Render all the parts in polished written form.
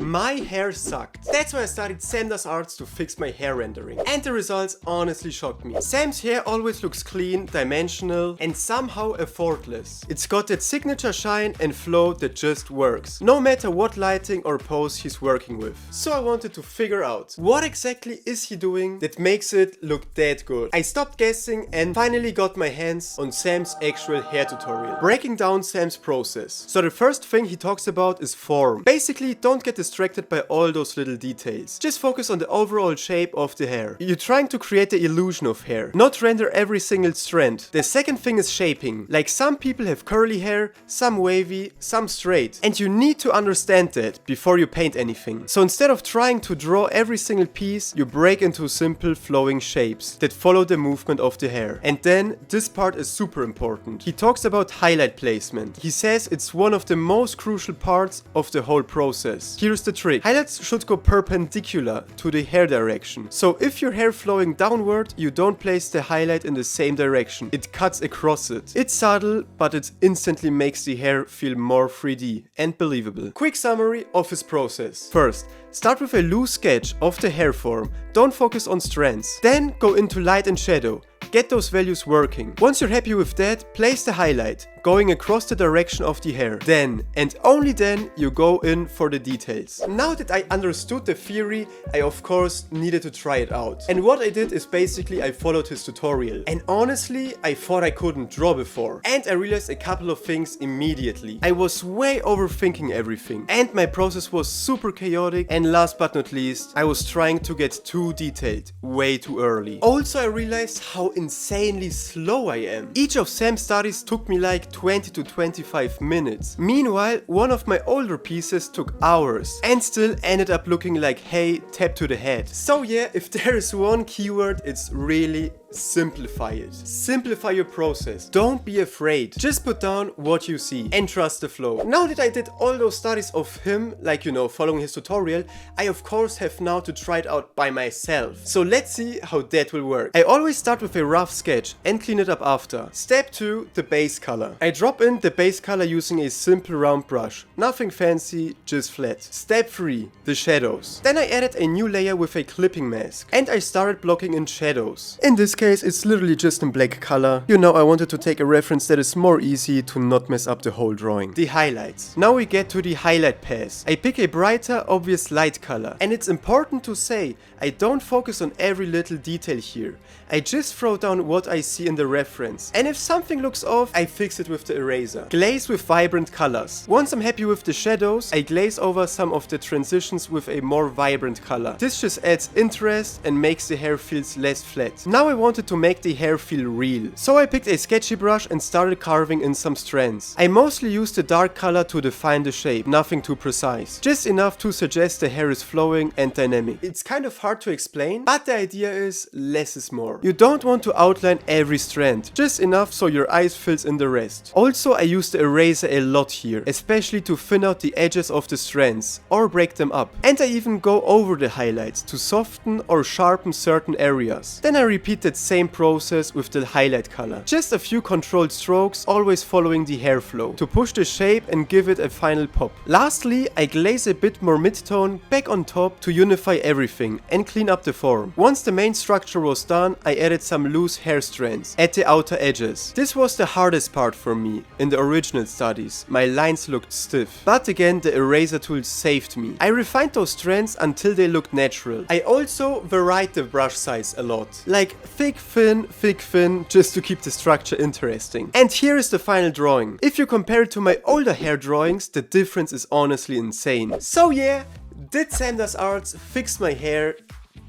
My hair sucked. That's why I started Samdoesarts to fix my hair rendering. And the results honestly shocked me. Sam's hair always looks clean, dimensional, and somehow effortless. It's got that signature shine and flow that just works, no matter what lighting or pose he's working with. So I wanted to figure out, what exactly is he doing that makes it look that good? I stopped guessing and finally got my hands on Sam's actual hair tutorial, breaking down Sam's process. So the first thing he talks about is form. Basically, don't get distracted by all those little details. Just focus on the overall shape of the hair. You're trying to create the illusion of hair, not render every single strand. The second thing is shaping. Like, some people have curly hair, some wavy, some straight. And you need to understand that before you paint anything. So instead of trying to draw every single piece, you break into simple flowing shapes that follow the movement of the hair. And then, this part is super important. He talks about highlight placement. He says it's one of the most crucial parts of the whole process. Here's the trick. Highlights should go perpendicular to the hair direction. So if your hair flowing downward, you don't place the highlight in the same direction. It cuts across it. It's subtle, but it instantly makes the hair feel more 3D and believable. Quick summary of his process. First, start with a loose sketch of the hair form. Don't focus on strands. Then go into light and shadow. Get those values working. Once you're happy with that, place the highlight, going across the direction of the hair. Then, and only then, you go in for the details. Now that I understood the theory, I of course needed to try it out. And what I did is basically I followed his tutorial. And honestly, I thought I couldn't draw before. And I realized a couple of things immediately. I was way overthinking everything. And my process was super chaotic. And last but not least, I was trying to get too detailed, way too early. Also, I realized how insanely slow I am. Each of Sam's studies took me like 20 to 25 minutes. Meanwhile, one of my older pieces took hours and still ended up looking like hay tapped to the head. So yeah, if there is one keyword, it's really simplify it. Simplify your process. Don't be afraid. Just put down what you see and trust the flow. Now that I did all those studies of him, like, you know, following his tutorial, I of course have now to try it out by myself. So let's see how that will work. I always start with a rough sketch and clean it up after. Step 2, the base color. I drop in the base color using a simple round brush. Nothing fancy, just flat. Step 3, the shadows. Then I added a new layer with a clipping mask and I started blocking in shadows. In this case, it's literally just in black color. You know, I wanted to take a reference that is more easy to not mess up the whole drawing. The highlights. Now we get to the highlight pass. I pick a brighter, obvious light color. And it's important to say, I don't focus on every little detail here. I just throw down what I see in the reference. And if something looks off, I fix it with the eraser. Glaze with vibrant colors. Once I'm happy with the shadows, I glaze over some of the transitions with a more vibrant color. This just adds interest and makes the hair feels less flat. Now I wanted to make the hair feel real. So I picked a sketchy brush and started carving in some strands. I mostly used a dark color to define the shape, nothing too precise. Just enough to suggest the hair is flowing and dynamic. It's kind of hard to explain, but the idea is less is more. You don't want to outline every strand, just enough so your eyes fills in the rest. Also, I used the eraser a lot here, especially to thin out the edges of the strands or break them up. And I even go over the highlights to soften or sharpen certain areas. Then I repeat that same process with the highlight color. Just a few controlled strokes, always following the hair flow, to push the shape and give it a final pop. Lastly, I glaze a bit more mid-tone back on top to unify everything and clean up the form. Once the main structure was done, I added some loose hair strands at the outer edges. This was the hardest part for me. In the original studies, my lines looked stiff. But again, the eraser tool saved me. I refined those strands until they looked natural. I also varied the brush size a lot. Like thick, thin, just to keep the structure interesting. And here is the final drawing. If you compare it to my older hair drawings, the difference is honestly insane. So yeah, did Samdoesarts fix my hair?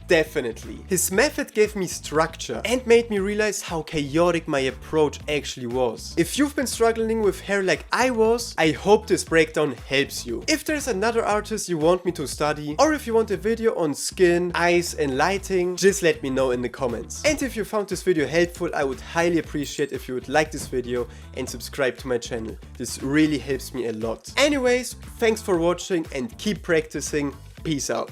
Definitely. His method gave me structure and made me realize how chaotic my approach actually was. If you've been struggling with hair like I was, I hope this breakdown helps you. If there's another artist you want me to study, or if you want a video on skin, eyes and lighting, just let me know in the comments. And if you found this video helpful, I would highly appreciate if you would like this video and subscribe to my channel. This really helps me a lot. Anyways, thanks for watching and keep practicing. Peace out.